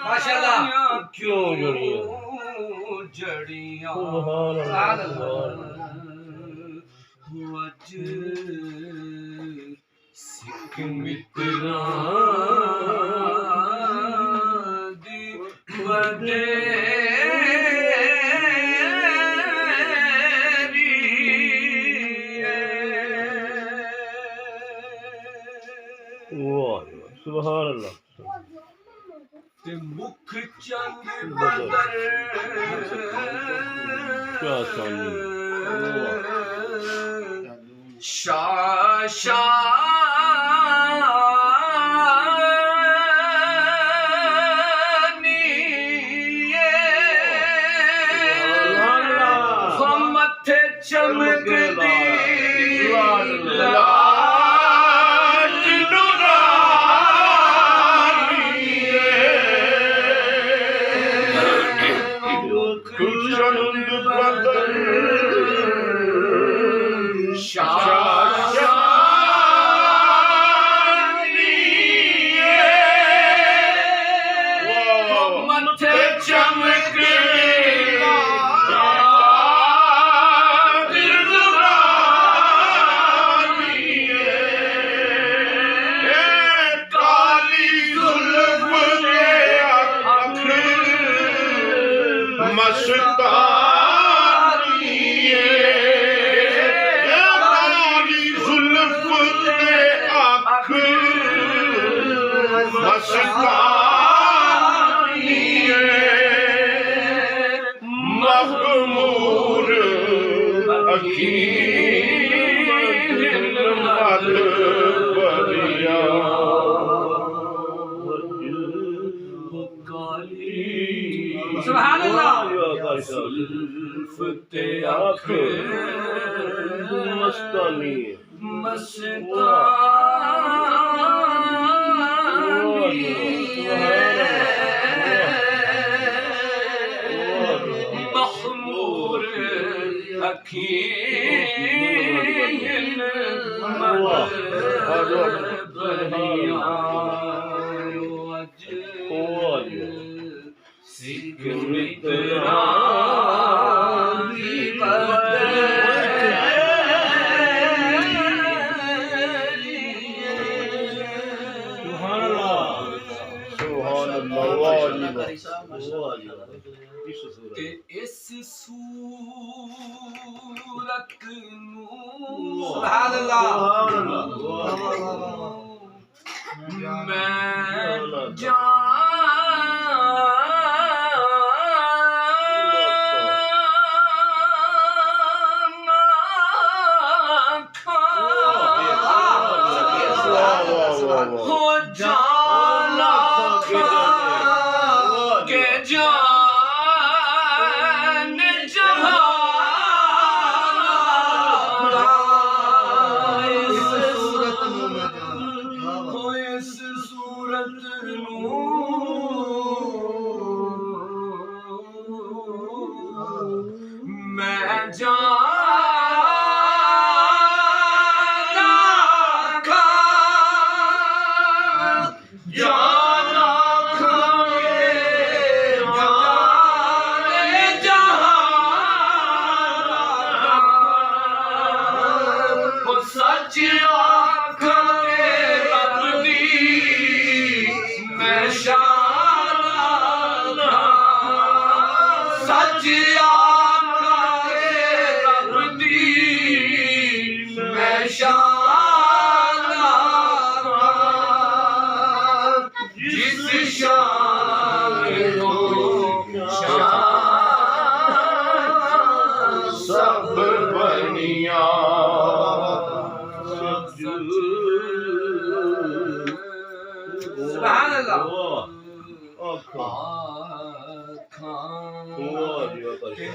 माशाल्लाह क्यों जड़ियां सिख मित्रा दी वडेरी सुभान अल्लाह ते मुख चंद बदर क्या सानी शाशानी मथे चमक दी सुभान अल्लाह जुल्फ़ते आँख मस्तानी मखमूर अखीन सिख मित्रा इस सूरत सुभान अल्लाह मैं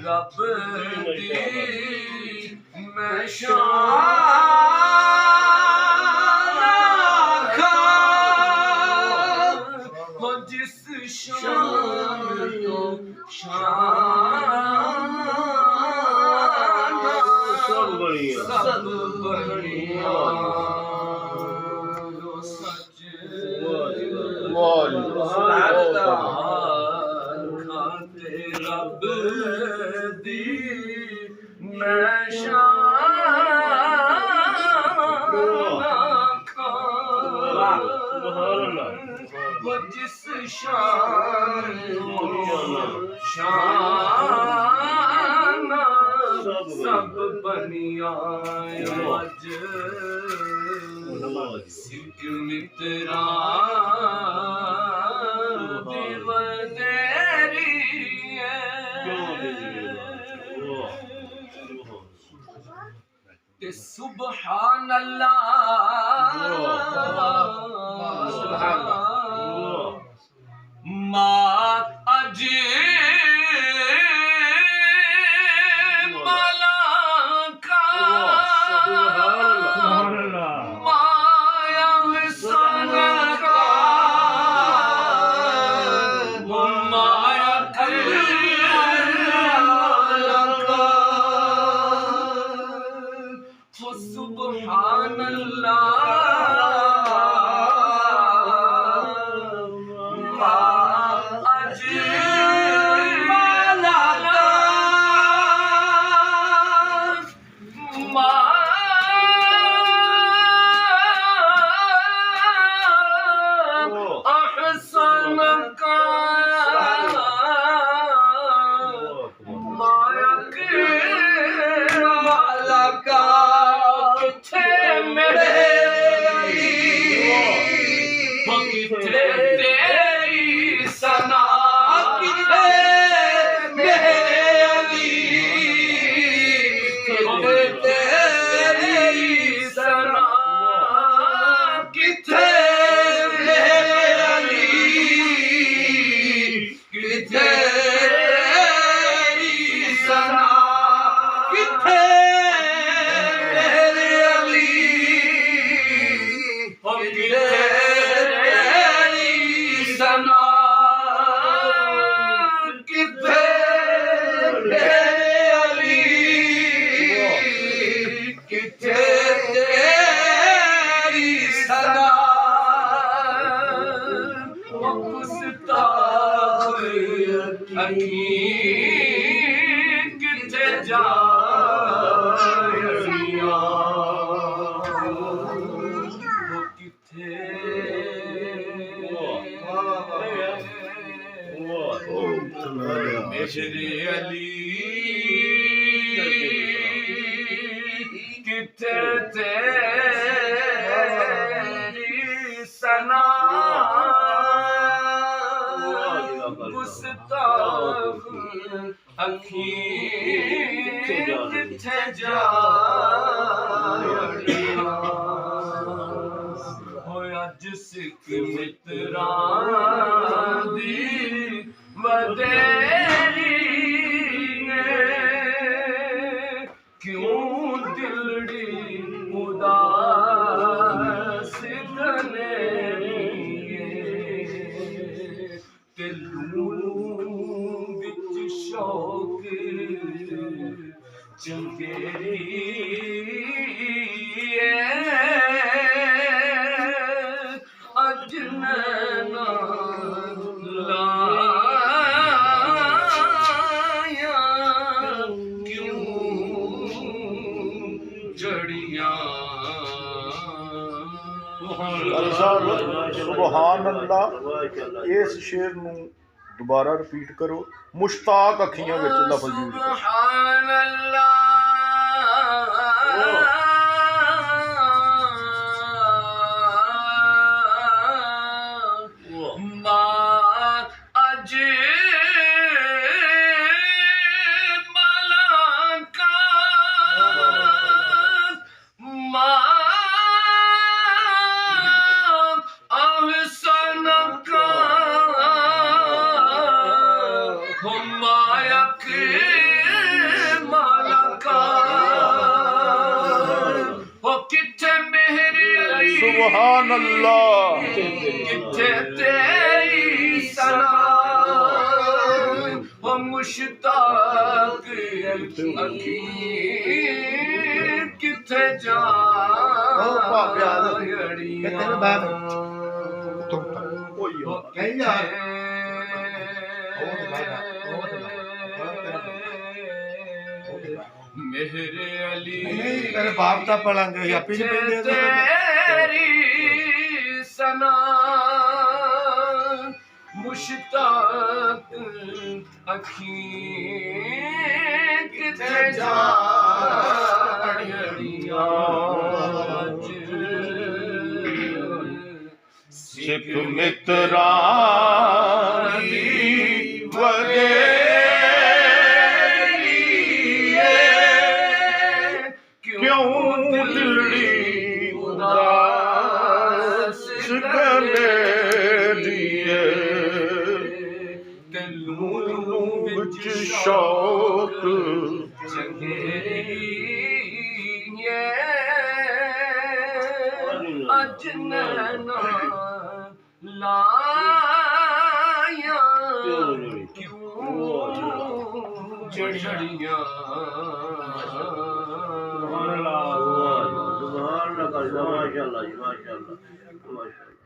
रब दी मैं शान हो जिस शान तो शान बनिया सच खाते रब दी मैं वो जिस शान सब बनिया अज सिख मित्रा दिवदेरी ते सुबहान अल्लाह मात अजी मलाका माया सनका माया कल्लका सुबहान मेरे अली किथे तेरी सना गुस्ताख अखी किथे जा होया जिसिक मित्रा दी वदेरी ने क्यों दिलड़ी उदास ते लूलू बिच शौक चंगेरी अज नैना सुबहान अल्लाह इस शेर नू दोबारा रिपीट करो मुश्ताक अखियां विच लफ्ज़ यूज़ करो सुबहान अल्लाह सुबहान अल्लाह किथे तेरी सना वो मुश्ताक अखी किथे जा मेरे अली मेरे बाप का पढ़ांगे या पीछे तेरी सना मुश्ताक अखी किथे जा सिख मित्रानी वगेरी क्यों दिलड़ी उदास गले दिए दिलों विच शौक अज नैना लाया क्यों जड़ियां सुभान अल्लाह, माशाअल्लाह जी, माशाअल्लाह, माशाअल्लाह।